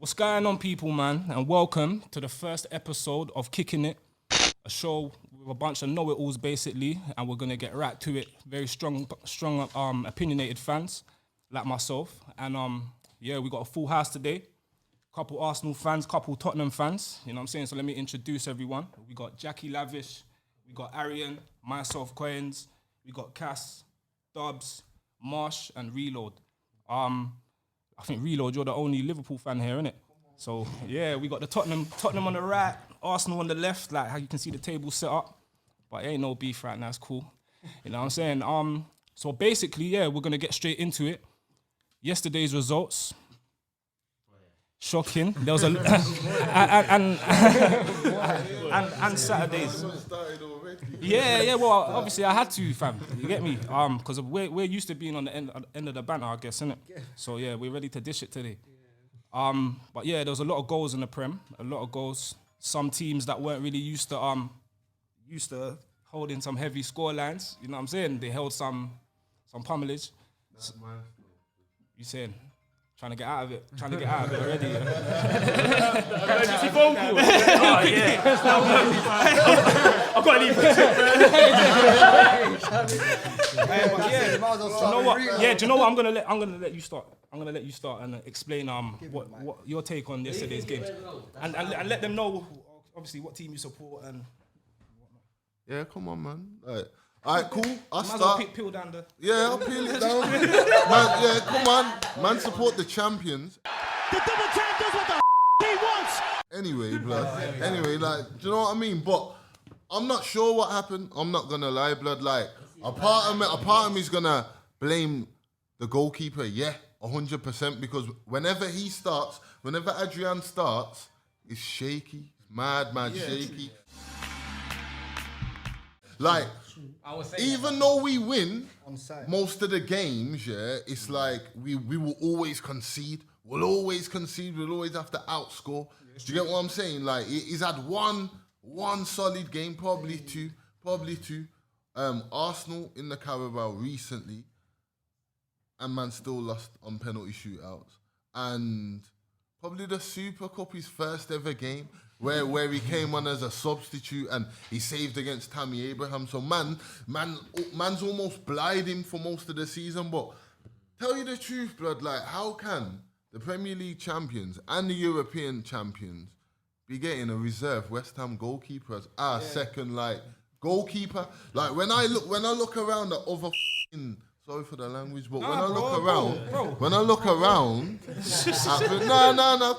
What's going on, people, man? And welcome to the first episode of Kicking It, a show with a bunch of know-it-alls, basically, and we're gonna get right to it. Very strong, opinionated fans like myself, and yeah, we got a full house today. Couple Arsenal fans, couple Tottenham fans. You know what I'm saying? So let me introduce everyone. We got Jacky Lavish, we got Arion, myself, Coinz, we got Cass, Dubs, Marsh, and Reload. I think Reload, you're the only Liverpool fan here, innit? So yeah, we got the Tottenham on the right, Arsenal on the left, like how you can see the table set up. But it ain't no beef right now, it's cool. You know what I'm saying? So basically, yeah, we're gonna get straight into it. Yesterday's results, shocking. There was a and Saturdays. Yeah. Well, obviously I had to, fam. You get me? Because we're used to being on the end of the banner, I guess, innit? So yeah, we're ready to dish it today. But yeah, there was a lot of goals in the Prem. A lot of goals. Some teams that weren't really used to holding some heavy score lines. You know what I'm saying? They held some pummelage. You saying? Trying to get out of it already. Emergency phone call. Oh, yeah. I've got to leave. You know what? Yeah, do you know what? I'm gonna let you start. I'm gonna let you start and explain what your take on yesterday's game, and let them know obviously what team you support and whatnot. Yeah, come on, man. All right, cool. I'll start. Well peel down the... Yeah, I'll peel it down. Man, yeah, come on. Man, support the champions. The double tap does what the he wants. Anyway, blood. Anyway, like, do you know what I mean? But I'm not sure what happened. I'm not gonna lie, blood. Like, a part of me's gonna blame the goalkeeper. Yeah, 100%. Because whenever Adrian starts, it's shaky. It's mad shaky. Like, even though we win most of the games, yeah, it's like we will always concede. We'll always concede. We'll always have to outscore. Do you get what I'm saying? Like, he's had one solid game, probably two. Arsenal in the Carabao recently, and man still lost on penalty shootouts. And probably the Super Cup, his first ever game, where he came on as a substitute and he saved against Tammy Abraham. So man's almost blind him for most of the season. But tell you the truth, blood, like, how can the Premier League champions and the European champions be getting a reserve West Ham goalkeeper as our second goalkeeper? Like, when I look around at other sorry for the language, but when I look around,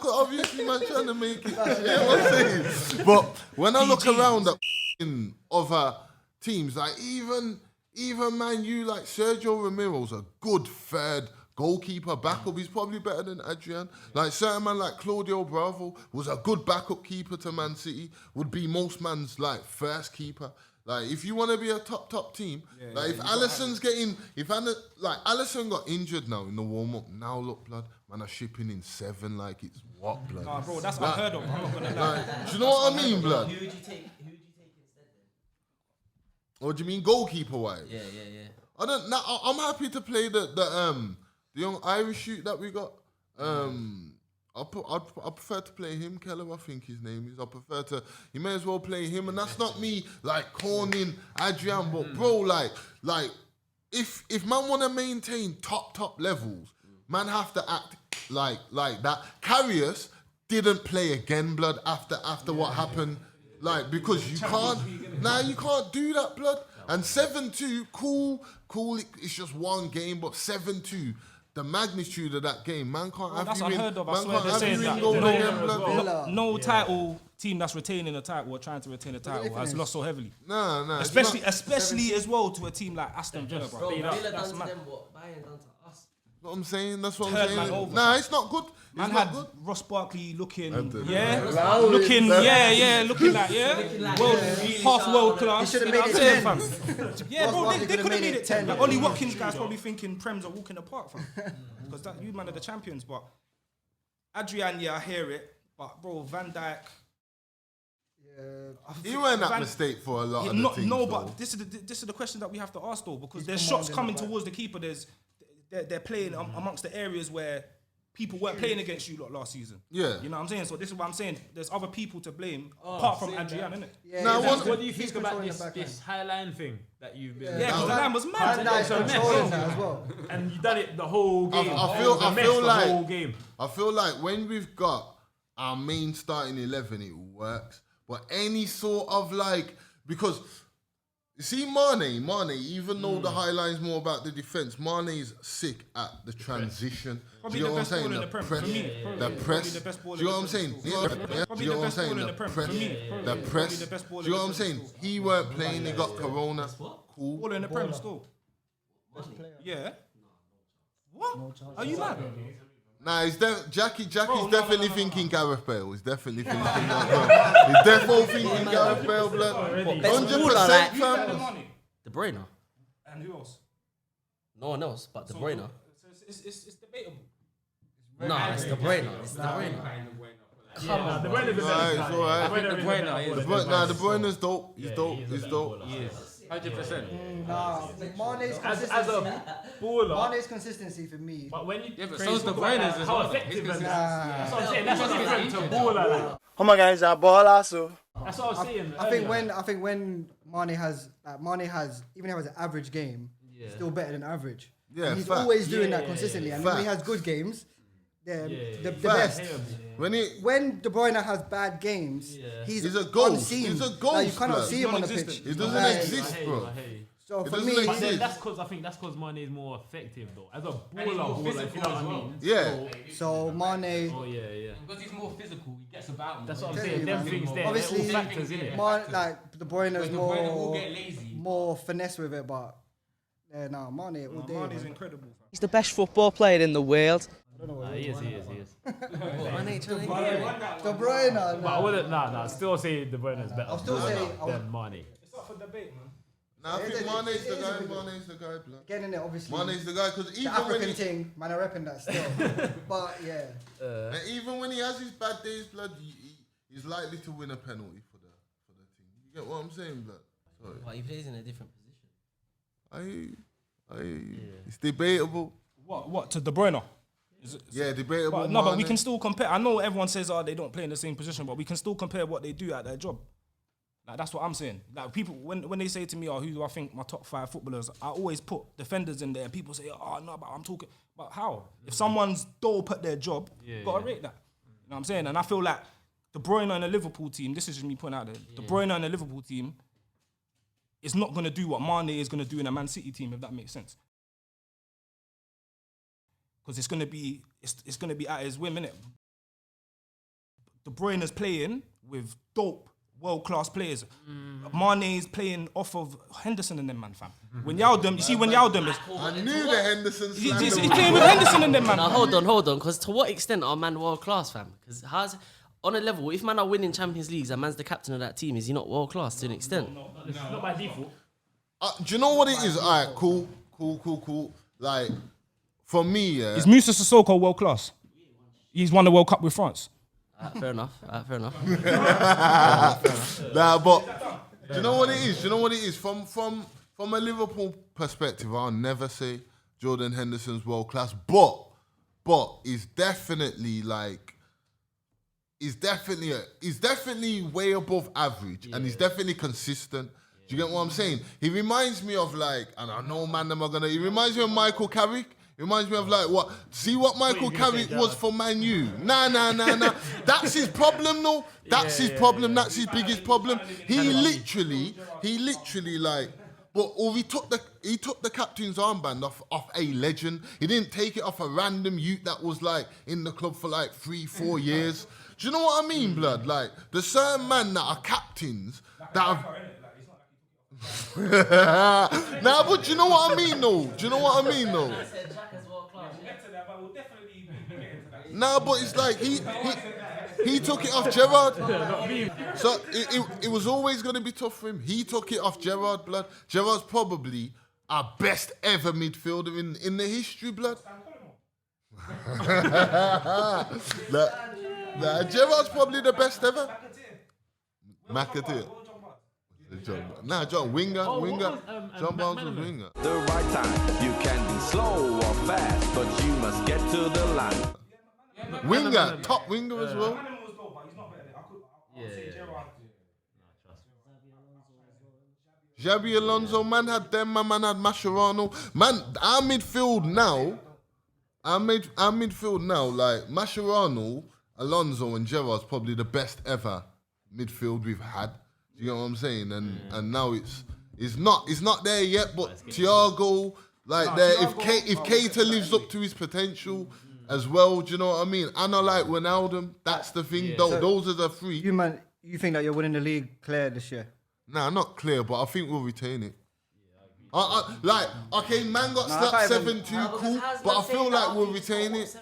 obviously man trying to make it. You know what I'm saying? But when I look around at other teams, like even Man U, like Sergio Romero's a good third goalkeeper backup. He's probably better than Adrian. Like certain man like Claudio Bravo was a good backup keeper to Man City. Would be most man's like first keeper. Like, if you want to be a top team, if Alisson's Alisson got injured now in the warm-up, now look, blood, man are shipping in 7 like it's what, blood? Nah, bro, that's unheard of. I'm not gonna lie. Do you know what I mean, blood? Who would you take instead then? What do you mean, goalkeeper-wise? Yeah. I'm happy to play the young Irish shoot that we got. I prefer to play him, Keller, I think his name is. You may as well play him, and that's not me, like, corning Adrian, but bro, like, if man want to maintain top levels, man have to act like that. Karius didn't play again, blood, after what happened, like, because you can't do that, blood. And 7-2, cool, it's just one game, but 7-2, the magnitude of that game, man can't have that's you unheard of. I swear they're saying that no title team that's retaining a title or trying to retain a title has lost so heavily. No. Especially as well to a team like Aston Villa, bro. Bro, Villa done to them what Bayern done to us. What I'm saying, that's what Turn I'm saying. man over. Nah, it's not good. Man not had good. Looking like, half world class. He should have made it 10. Yeah, bro, they could have made it 10. Like, Ollie Watkins guys probably thinking Prems are walking apart, fam. Because you man are the champions, but Adrian, I hear it, but bro, Van Dijk. He weren't that mistake for a lot of the teams. No, but this is the question that we have to ask though, because there's shots coming towards the keeper. They're playing amongst the areas where people weren't playing against you lot last season. Yeah. You know what I'm saying? So this is what I'm saying. There's other people to blame apart from Adrian, innit? Yeah, Now, exactly. What do you He's think about controlling the back this high line thing that you've been? Yeah, because the man was mad. Van Dijk's controlling that as well. And you done it the whole game. I feel the like whole game. I feel like when we've got our main starting 11, it works. But any sort of like, because you see Mane, even though the high line's more about the defense, Mane's sick at the transition. Probably Do you the know what I'm best saying? baller in The the Prem, press, for me. the press. Probably the best baller Do you know what in I'm the saying? Prem. Yeah, Probably do you know the what I'm best saying? baller in The the Prem, press, for me. the Probably press. the best baller Do you know what in I'm the saying? Prem. He weren't playing. He got corona. Cool. Baller in the Prem still. Yeah. What? Are you mad? Nah, Jacky's no, definitely no. thinking Gareth Bale. He's definitely thinking that, bro. He's definitely thinking Gareth Bale, blood. Best 100%, baller, like- You had the fam. money. De Bruyne. And who else? No one else but De Bruyne. It's debatable. No, it's De Bruyne. It's De Bruyne. Come on, the Bruyne is the Right, best. it's alright. I think De Bruyne is- But nah, the Bruyne's dope. He's dope. he's a He's better dope. baller. He is 100%. Nah, Mane's As consistency. a baller. Mane's consistency for me. But when you Yeah, but when so's you talk De Bruyne's about as how well. effective He's is Nah. that's what I'm saying. That's what's different to baller. Like. Come on, guys, I ball so. That's what I was saying. I think earlier. when Mane has even if it was an average game, Yeah. still better than average. Yeah, And he's fact. always doing Yeah, that yeah, consistently, yeah. and when he Fact. has good games, they're the Fact. best. When he When De Bruyne has bad games, Yeah. he's a ghost. unseen. He's a Like, ghost, you cannot blood. see him on the Non-existent. pitch. He doesn't Like, exist, I hear bro. you, I hear you. So It for doesn't me, exist. But then I think that's because Mane is more effective though. As a he's baller, more if you know what I physical mean. Yeah. so Mane, Oh yeah. Because he's more physical, he gets about more. That's what I'm Tell saying. you, Them man. things there, Obviously, they're all factors in it. like De Bruyne But is De Bruyne will get lazy. more finesse with it, but Mane all day. Mane's man. incredible. Fam. He's the best football player in the world. He is. De Bruyne, But I wouldn't. Nah. Still say De Bruyne is better. I'll still say than Mane. It's up for debate, man. Nah, I think It is Mane's the a guy. bit- Mane's the guy, blood. again in it, obviously. Mane's the guy because the even when African he, thing, man, I repping that still. But yeah, and even when he has his bad days, blood, he's likely to win a penalty for the team. You get what I'm saying, blood? Sorry. But he plays in a different position. It's debatable. What to De Bruyne? Yeah, debatable. But no, but we Mane. can still compare. I know everyone says, "Oh, they don't play in the same position," but we can still compare what they do at their job. Like that's what I'm saying. Like people, when they say to me, "Oh, who do I think my top 5 footballers?" I always put defenders in there. And people say, "Oh, no, but I'm talking." But how? If someone's dope at their job, gotta rate that. You know what I'm saying? And I feel like De Bruyne and the Liverpool team. This is just me pointing out there. De Bruyne and the Liverpool team is not gonna do what Mane is gonna do in a Man City team, if that makes sense. Because it's gonna be at his whim, innit? De Bruyne is playing with dope, world-class players. Mane is playing off of Henderson and them, man, fam. When Yaldum, you see when Yaldum is... I knew the Henderson He's slander. playing with Henderson and them, man. Now hold on, because to what extent are man world class, fam? Because how's on a level, if man are winning Champions Leagues and man's the captain of that team, is he not world class to an extent? Not by default. Do you know what it is? All right, cool. Like, for me, yeah. Is Moussa Sissoko world class? He's won the World Cup with France. Fair enough. Nah, but do you know what it is? From a Liverpool perspective, I'll never say Jordan Henderson's world class, but he's definitely way above average, and he's definitely consistent. Do you get what I'm saying? He reminds me of and I know man them are gonna. He reminds me of Michael Carrick. He reminds me of what? See what Michael Carrick was for Man U. Nah. That's his problem, no. That's his problem. That's his biggest problem. He literally he took the captain's armband off a legend. He didn't take it off a random youth that was in the club for 3-4 years. Do you know what I mean, blood? There's certain men that are captains that have. Nah, but do you know what I mean, though? Nah, but it's he took it off Gerrard. So it was always going to be tough for him. He took it off Gerrard, blood. Gerrard's probably our best ever midfielder in the history, blood. Nah, Gerrard's probably the best ever. McAteer. John Winger. John Barnes was winger. The right time. You can be slow or fast, but you must get to the line. Winger, top winger as well. Xabi Alonso, man had them, man had Mascherano. Man, our midfield now, like Mascherano, Alonso and Gerrard's probably the best ever midfield we've had. Do you get what I'm saying? And now it's not there yet, but Thiago, like there, if Keita lives up to his potential as well, do you know what I mean? And I like Ronaldo, that's the thing. Those are the three. You think that you're winning the league clear this year? Nah, not clear, but I think we'll retain it. Okay, man got slapped 7-2, cool, but I feel like we'll retain it.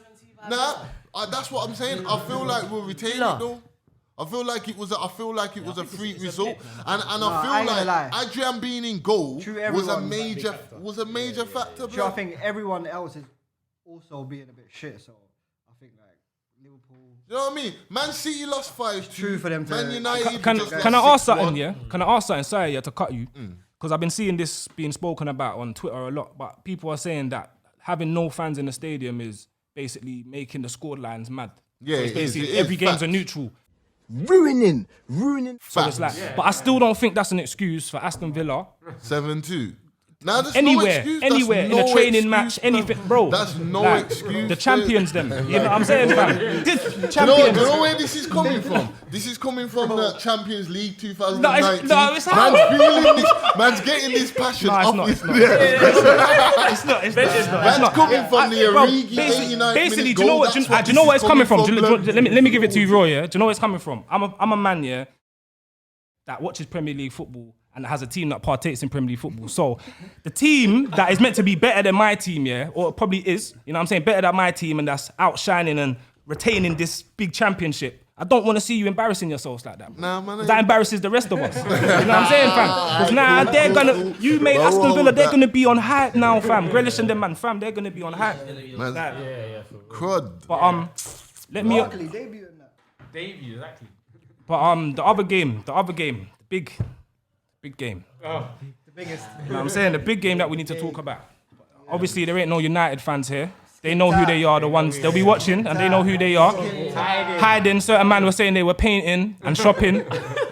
Nah, that's what I'm saying. I feel like we'll retain it though. I feel like it was a freak result, and I feel like Adrian being in goal was a major factor. Sure, I think everyone else is also being a bit shit. So I think like Liverpool. You know what I mean? Man City lost 5-2. True for them to. Man United. Can just I lost ask 6-1. something? Yeah. Can I ask something? Sorry, to cut you, because I've been seeing this being spoken about on Twitter a lot. But people are saying that having no fans in the stadium is basically making the scored lines mad. Yeah, so it's it is, basically it is every game's a facts. neutral. Ruining. So it's like, but I still don't think that's an excuse for Aston Villa. 7-2. Now, there's Anywhere, no excuse. anywhere That's in a no training excuse, match, anything, bro. That's no Like, excuse. The champions, them. You know what I'm saying, fam? This Do champions. you know where this is coming from? This is coming from the Champions League 2019. No, it's man's feeling this. Man's getting this passion No, off it's not, his. it's not. It's not. Man's coming from the Bro, Origi 89 basically, minute do you know goal. what? Do That's you know where this it's coming is from? blood. Let me give it to you, Roy. Yeah. Do you know where it's coming from? I'm a man, yeah, that watches Premier League football and has a team that partakes in Premier League football. So the team that is meant to be better than my team, yeah, or probably is, you know what I'm saying, better than my team, and that's outshining and retaining this big championship. I don't want to see you embarrassing yourselves like that. Nah, man. That embarrasses the rest of us. You know what I'm saying, fam? Because you made Aston Villa, they're gonna be on hype now, fam. Grealish and them, man, fam, they're gonna be on hype. Like, Crud. but let me. Barkley debut in that. Debut, exactly. But the other game, the big game. The biggest. You know what I'm saying? The big game that we need to talk about. Obviously, there ain't no United fans here. They know who they are, the ones they'll be watching, and they know who they are. Hiding. Certain man were saying they were painting and shopping. You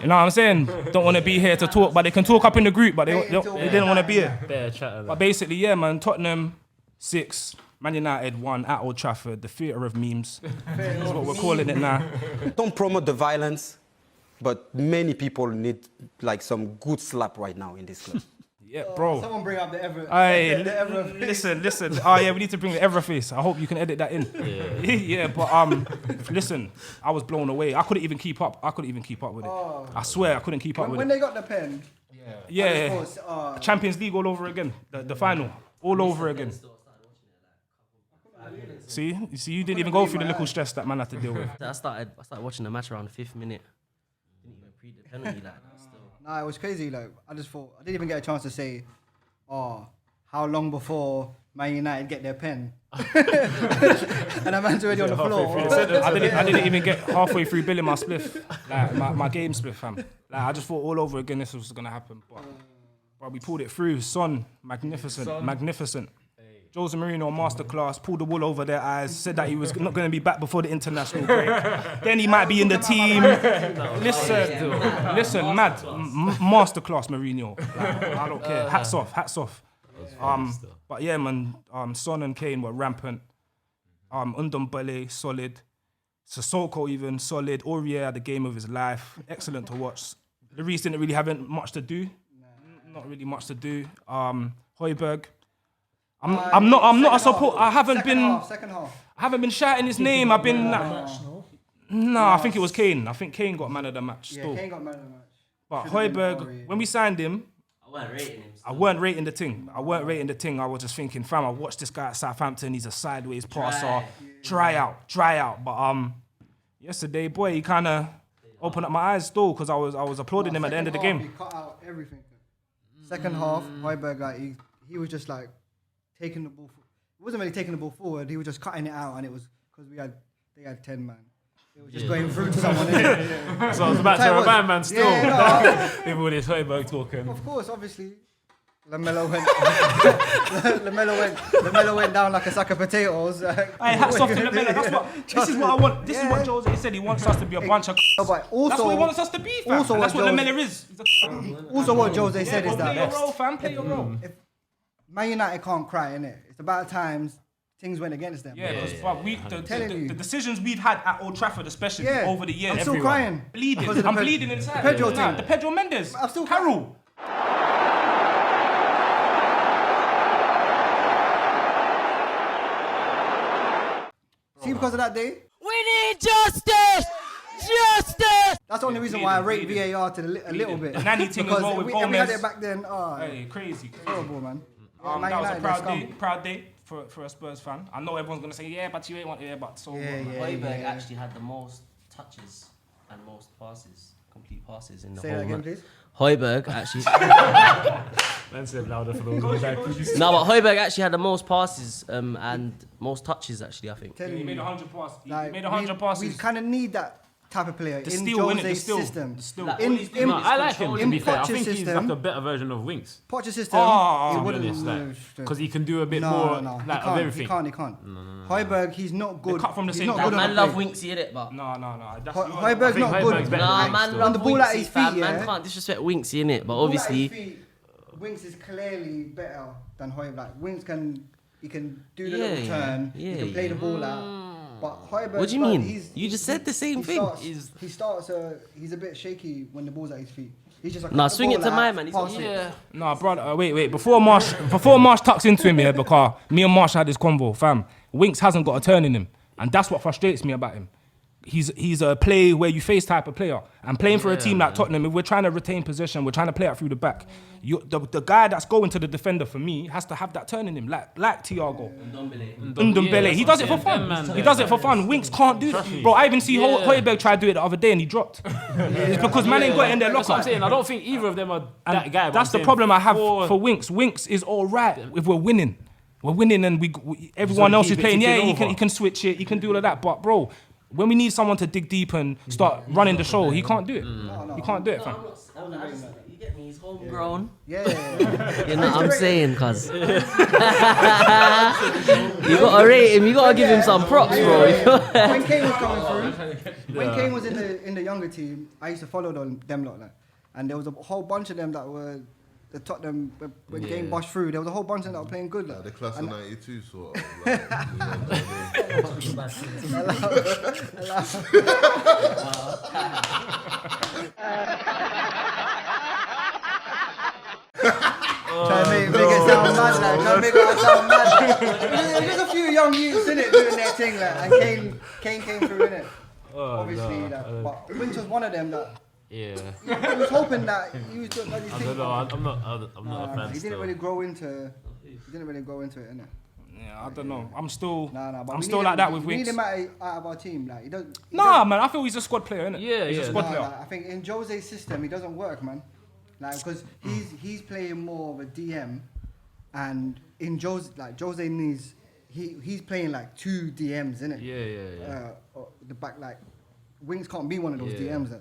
know what I'm saying? Don't want to be here to talk, but they can talk up in the group, but they didn't want to be here. Better chat. But basically, yeah, man, Tottenham 6, Man United 1 at Old Trafford, the theatre of memes. That's what we're calling it now. Don't promote the violence, but many people need like some good slap right now in this club. Yeah, bro. Someone bring up the ever. Aye, the ever. listen. Oh yeah, we need to bring the ever face. I hope you can edit that in. Yeah, but listen, I was blown away. I couldn't even keep up. with it. I swear, I couldn't keep up with When it. they got the pen. Yeah, Champions League all over again. The final, all over again. See, you didn't even go through the little stress that man had to deal with. I started watching the match around the 5th minute. Didn't even pre the penalty like that. Still. Nah, it was crazy. Like I just thought I didn't even get a chance to say, how long before Man United get their pen? And that man's already on the floor. I didn't even get halfway through billing my spliff, like my game spliff, fam. Like I just thought all over again this was gonna happen, but we pulled it through. Son, magnificent. Jose Mourinho, MasterClass, pulled the wool over their eyes, said that he was not going to be back before the international break. Then he might be in the team. Listen, mad. MasterClass, Mourinho. Like, I don't care. Hats off. But yeah, man, Son and Kane were rampant. Ndombele, solid. Sissoko even, solid. Aurier had the game of his life. Excellent to watch. Lloris didn't really have much to do. Not really much to do. Hoiberg. I'm not a support. I haven't been. Second half. I haven't been shouting his name. I've been. No, I think it was Kane. I think Kane got man of the match. Yeah, Still. Kane got man of the match. But Should've been Hoiberg, Aurier. when we signed him, I weren't rating him. I weren't rating the thing. I was just thinking, fam, I watched this guy at Southampton. He's a sideways passer. Dry out. But yesterday, boy, he kind of opened up my eyes still because I was applauding him at the end of the Second half, game. He cut out everything. Second half, Hoiberg, like he was just like taking the ball. He wasn't really taking the ball forward. He was just cutting it out, and it was because they had 10 man. It was just going through to someone. So I was about to remind man still. Yeah, With all this Hoiberg talking. of course, obviously, it Lamelo went down like a sack of potatoes. Hey, hats off to Lamelo. That's what. This is what I want. This is what Jose said. He wants us to be a bunch of. But also, that's what he wants us to be, fam. Also, That's what Lamelo is. Also, what Jose said is play that your role, fam. Play your role. if Man United can't cry, innit? It's about times things went against them. Yeah, because the decisions we've had at Old Trafford, especially over the years, I'm still everyone, crying. bleeding. Because of I'm the bleeding inside. Pedro thing. The Pedro Mendes. I'm still Carroll. See, because of that day, We need justice! Justice! that's the only reason why I rate VAR to a little bit. The nanny thing as Because well with we had Gomez. it back then. Oh, Hey, crazy. horrible, man. Man That was a United, proud day for a Spurs fan. I know everyone's gonna say, yeah, but you ain't want but so. Hoiberg actually had the most touches and most passes, complete passes in the Say whole that again, match. please. Hoiberg actually. Man said louder for those guys. No, but Hoiberg actually had the most passes and most touches actually, I think. Telling He made you. 100 passes. He Like, made 100 passes. We kind of need that type of player The in steal, innit? The Jose's steal. system. The steal. Like, In- all he's doing in- No, is I like him, to controlling be the fair. I Poch's think he's system- like a better version of Winks. Poch's system, Oh, he to be wouldn't honest, like, move. because he can do a bit No, more no, like, of everything. He can't. Hoiberg, he's not good. cut from the He's same not cloth. good on Man the love play. Winksy, innit? But No. That's Hoiberg's not Hoiberg's good. better nah, than man Winks, love On the ball at Winksy, his fam. feet, Man yeah? can't disrespect Winksy, innit? But Ball at his obviously, feet, Winks is clearly better than Hoiberg. Like, Winks can do the Yeah, little turn. yeah, he can play yeah. the ball out. But Hoiberg, What do you man, mean? You just said the same thing. He starts. He's a bit shaky when the ball's at his feet. He's just like Nah, the swing ball it to out, my man. He's pass it. yeah. Nah, brother, wait. Before Marsh tucks into him here, because me and Marsh had this convo, fam. Winks hasn't got a turn in him, and that's what frustrates me about him. He's a play where you face type of player, and playing for a team like Tottenham, if we're trying to retain possession, we're trying to play it through the back. The guy that's going to the defender for me has to have that turn in him, like Thiago. Ndombele. He does it for fun. He does it for fun. Winks can't do it. Bro, I even see Hoiberg try to do it the other day and he dropped. It's because man ain't got it in their That's what I'm locker. saying. I don't think either of them are that guy. but That's I'm the saying problem I have for- for Winks. Winks is all right if we're winning. We're winning and everyone So else keep is it playing. Yeah, ticking he over. can switch it. He can do all of that. But bro, when we need someone to dig deep and start running the show, he can't do it. He can't do it, fam. You get me? He's homegrown. Yeah. You know what I'm saying, cuz. You gotta rate him. You gotta give him some props, bro. When Kane was coming through, when Kane was in the younger team, I used to follow them lot, like, and there was a whole bunch of them that were the Tottenham when Kane bushed through. There was a whole bunch of them that were playing good, like. The class of And- 92 sort of. Like, Trying to make it sound mad, like. Trying to make it sound mad. There's a few young youths in it doing their thing, like, and Kane came through in it. Obviously, like, but Winks was one of them that. Yeah. I was hoping that he was doing like, I don't know. I'm not a fan. he didn't still. really grow into it, innit? Yeah, I don't know. I'm still But I'm we still need like him- that with We Winks. need him out of our team. Like, he doesn't. Nah, man, I feel he's a squad player, innit? Yeah, He's a yeah. squad player. I think in Jose's system, he doesn't work, man. Like, because he's playing more of a DM, and in Jose needs he's playing like two DMs, innit? Yeah. The back, like, Winks can't be one of those Yeah. DMs.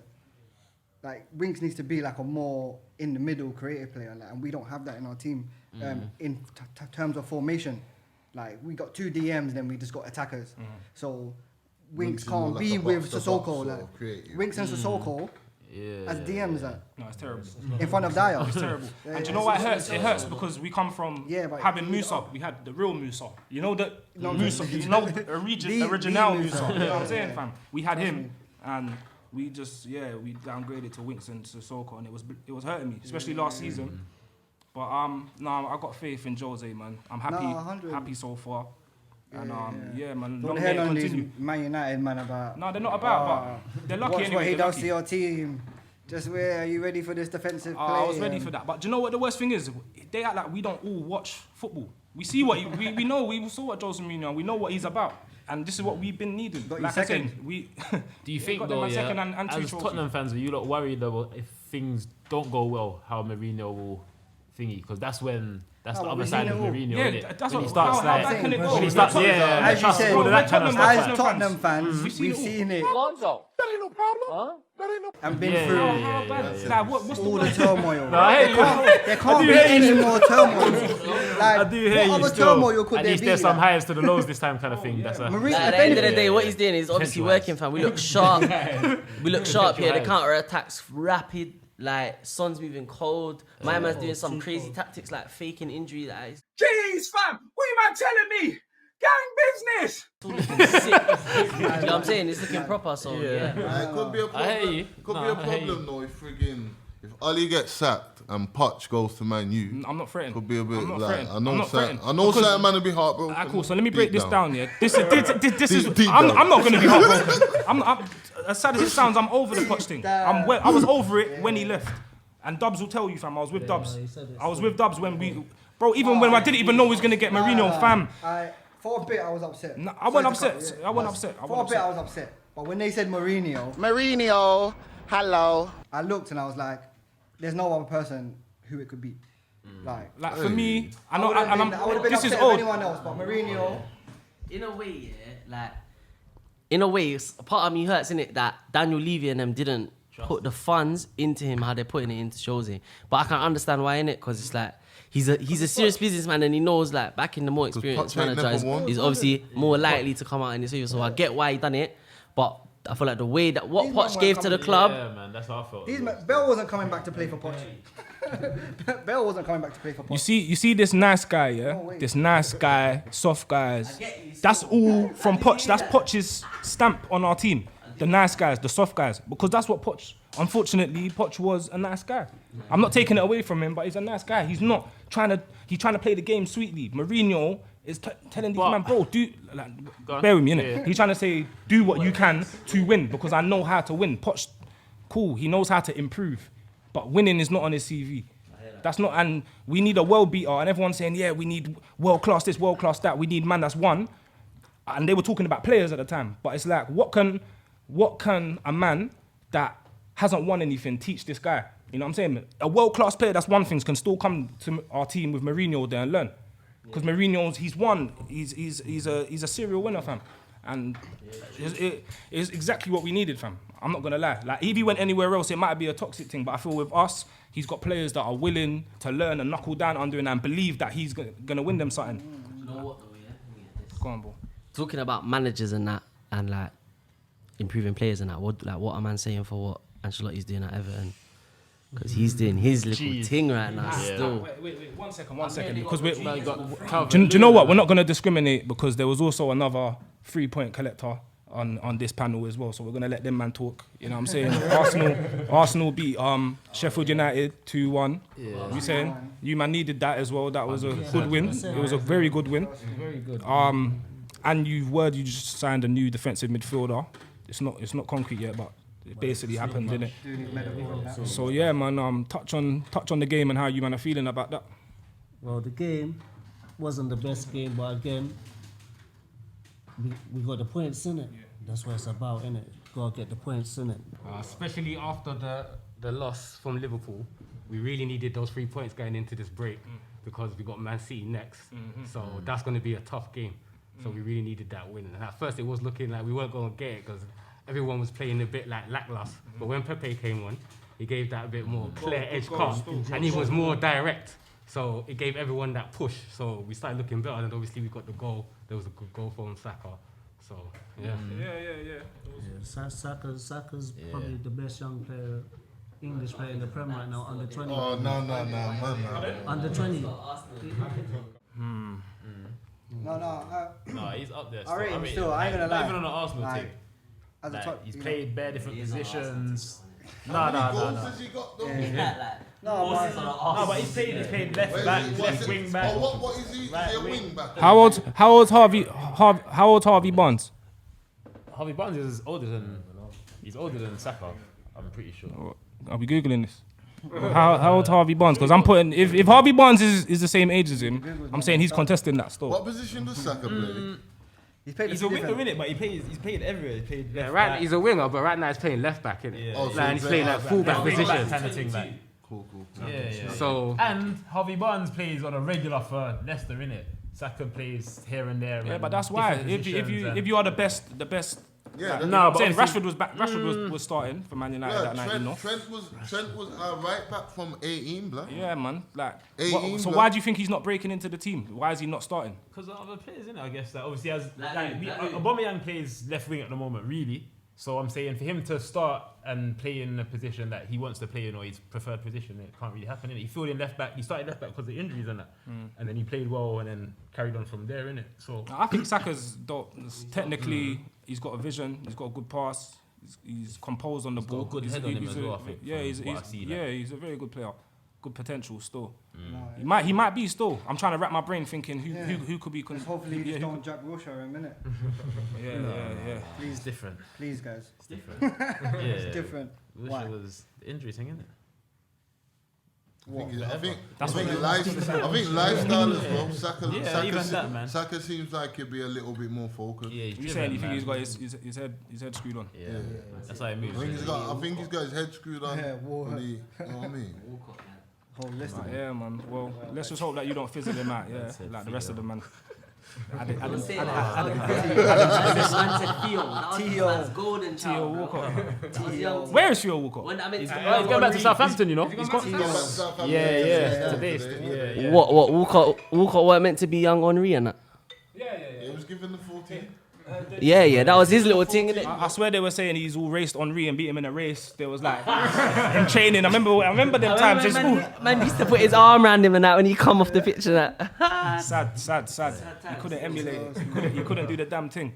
Like Winks needs to be like a more in the middle creative player, like, and we don't have that in our team. In terms of formation, like, we got two DMs, then we just got attackers. So Winks is more can't like be a with box-to-box Sissoko. sort Like, of creative. Winks and Sissoko as DMs, like, No, it's terrible. in front of Dyer. It's terrible. And do you know why it hurts? It hurts because we come from but having he's Moussa. We had the real Moussa. You know the No, Moussa. the- You know the original Moussa. Moussa. You know what I'm Yeah. saying, fam? We had him, and we just we downgraded to Winks and Sissoko, and it was hurting me, especially last season. But I got faith in Jose, man. I'm happy, 100. happy so far. And man, Don't long hear may it none of these continue. Man United man about. No, they're not about, but they're lucky Watch anyway. what he they're does to lucky. your team. Just where are you ready for this defensive play? I was ready for that. But do you know what the worst thing is? They act like we don't all watch football. We see what we know. We saw what Jose Mourinho, and we know what he's about. And this is what we've been needing. Got you Like I second. said, we. Do you Yeah, think got them though, at second yeah, and two as trophies. Tottenham fans, are you lot worried about if things don't go well, how Mourinho will thingy because that's the but other we've side seen of it all. Mourinho. Yeah, innit? that's when what. he starts how like, bad can it go? when he starts, We're yeah, As you trust said, all of that kind of Tottenham stuff. As like. Tottenham fans, We've we've seen seen it Lonzo. and been Yeah, through How bad? Like, what's the all the word? turmoil. I hate you. There can't be any more turmoil. I Like, do hear you what other still. turmoil could At there least be? there's some Like, highs to the lows this time kind of thing. That's a Mourinho, Like, at if the end of the anything- day, what he's doing is obviously Potential working, fam. We look sharp. We look sharp here. The highs. counter attacks rapid. Like Son's moving cold. My man's doing some crazy tactics like faking injury. Like Jeez, fam, what you man telling me? Gang business. it's all looking sick. You know what I'm saying? It's looking proper. So yeah. It could be a I problem. hear you. Could No, be a I hear you. problem though if Ali gets sacked and Poch goes to Man U. I'm not threatened. Could be a bit I'm not like threatened. I I'm know not threatened. I know Because- certain man will be heartbroken. Ah, cool. So let me break Deep this down. Yeah, this is. Deep I'm down. not going to be heartbroken. I'm as sad as it sounds. I'm over the Poch thing. I was over it when he left. And Dubs will tell you, fam. I was with Dubs. I was with Dubs when we, bro. Even when I didn't even know we was gonna get Mourinho, fam. For a bit, I was upset. No, I wasn't Sorry to upset. cut you, I wasn't upset. I For a wasn't bit, I upset. was upset. But when they said Mourinho, hello. I looked and I was like, "There's no other person who it could be." Like for me, I know. I would have been This is upset with old. anyone else, but Mourinho. In a way, yeah, like in a way, part of me hurts in it that Daniel Levy and them didn't put the funds into him how they're putting it into Jose. But I can understand why in it because it's like he's a serious businessman and he knows like back in the more experienced Poch ain't manager never won. is obviously more likely to come out in this favor. So I get why he done it, but I feel like the way that what These Poch man gave weren't to the coming- club. Yeah, man, that's how I felt. Bell wasn't coming back to play for Poch. Bell wasn't coming back to play for Poch. You see this nice guy, yeah? No way. This nice guy, soft guys. That's all from Poch. That's Poch's stamp on our team. The nice guys, the soft guys. Because that's what Poch, unfortunately, Poch was a nice guy. I'm not taking it away from him, but he's a nice guy. He's trying to play the game sweetly. Mourinho is telling these man, bro, bear with me, innit? Yeah. He's trying to say, do what you can to win because I know how to win. Poch, cool, he knows how to improve. But winning is not on his CV. That's not, and we need a world beater. And everyone's saying, yeah, we need world class this, world class that. We need man that's won. And they were talking about players at the time. But it's like, what can a man that hasn't won anything teach this guy? You know what I'm saying? A world class player that's won things can still come to our team with Mourinho there and learn. Because Mourinho's, he's won. He's a serial winner, fam. And it's exactly what we needed, fam. I'm not gonna lie. Like if he went anywhere else, it might be a toxic thing. But I feel with us, he's got players that are willing to learn and knuckle down under him and believe that he's gonna win them something. You know what though, yeah? Let me get this. Go on, bro. Talking about managers and that, and like improving players and that. What a man saying for what Ancelotti's doing at Everton? Because he's doing his little thing right now. Still, Wait, 1 second. Because got do you know what? We're not going to discriminate because there was also another 3-point collector on this panel as well. So we're going to let them man talk. You know what I'm saying? Arsenal beat Sheffield United 2-1. Yeah. You saying? You man needed that as well. That was a good win. It was a very good win. Very good. And you just signed a new defensive midfielder. It's not concrete yet, but it basically happened, didn't it? Doing his medical and that. So yeah, man. Touch on the game and how you man are feeling about that. Well, the game wasn't the best game, but again, we got the points in it. That's what it's about, innit? Gotta get the points in it. Especially after the loss from Liverpool, we really needed those 3 points going into this break because we got Man City next. So that's going to be a tough game. So we really needed that win. And at first it was looking like we weren't going to get it because everyone was playing a bit like lackluster. But when Pepe came on, he gave that a bit more clear edge cut and he was more direct. So it gave everyone that push. So we started looking better and obviously we got the goal. There was a good goal from Saka. So yeah. Yeah, Saka's probably the best young player, English player in the Premier right now, under 20. Oh no, man. Under 20. No, he's up there. I rate him mean, still, I ain't gonna not lie. even on the Arsenal Like, team. As a Like, top, he's you know. played bare different positions. How many goals has he got though? No, but he's played left back, left wing back. Oh, what is he? Is he a wing back? How old's Harvey Barnes? Harvey Barnes is older than Saka. I'm pretty sure. I'll be googling this. How old's Harvey Barnes? Because I'm putting if Harvey Barnes is the same age as him, I'm saying he's contesting that still. What position does Saka play? He's a winger, innit? But he's played everywhere. He played Right, he's a winger, but right now he's playing left back, innit? Oh, so Like, and he's playing like full back position. Kind of thing, like. Cool. Yeah. So And Harvey Barnes plays on a regular for Leicester, innit? Saka plays here and there. Yeah, and but that's why. different If you are the best. Yeah, No, but saying obviously- Rashford was back. Rashford was starting for Man United that night, you know. Trent was right back from 18, blood. Yeah, man. Like, 18, so blood. why do you think he's not breaking into the team? Why is he not starting? Because of other players, innit? I guess that obviously has Like who? Aubameyang plays left wing at the moment, really. So I'm saying for him to start and play in a position that he wants to play in or his preferred position, it can't really happen. Innit? He filled in left back. He started left back because of injuries and that, and then he played well and then carried on from there, innit? So I think Saka's technically he's got a vision. He's got a good pass. He's composed on the ball. got a good head on him as well, I think, Yeah, from what I see, like. he's a very good player. Good potential still. He might be still. I'm trying to wrap my brain thinking who could be. Hopefully you just don't Jack Wilshere in a minute. Yeah. he's different. Please, guys. It's different. It's different. Why? Wilshere was the injury thing, innit? I think lifestyle as well. Saka seems like he'll be a little bit more focused. Yeah, You saying you think he's got his head screwed on? Yeah, that's how he moves. I think he's got his head screwed on. Yeah, You know what I mean? Whole list of Yeah, man. Well, let's just hope that you don't fizzle him out. Yeah, like the rest of them, man. Man said Theo. That was man's golden Theo child, bro. Walcott. That was young. Where is Theo Walcott? When I mean, He's going back to Southampton, you know. He's got today. Yeah. What Walcott weren't meant to be young Henry and that. He was given the 14. Yeah, that was his little thing, innit? I swear they were saying he's all raced Henri and beat him in a race. There was like in training. I remember them times in school. Man used to put his arm around him and that when he come off the pitch and that. Sad. He couldn't emulate it. He couldn't do the damn thing.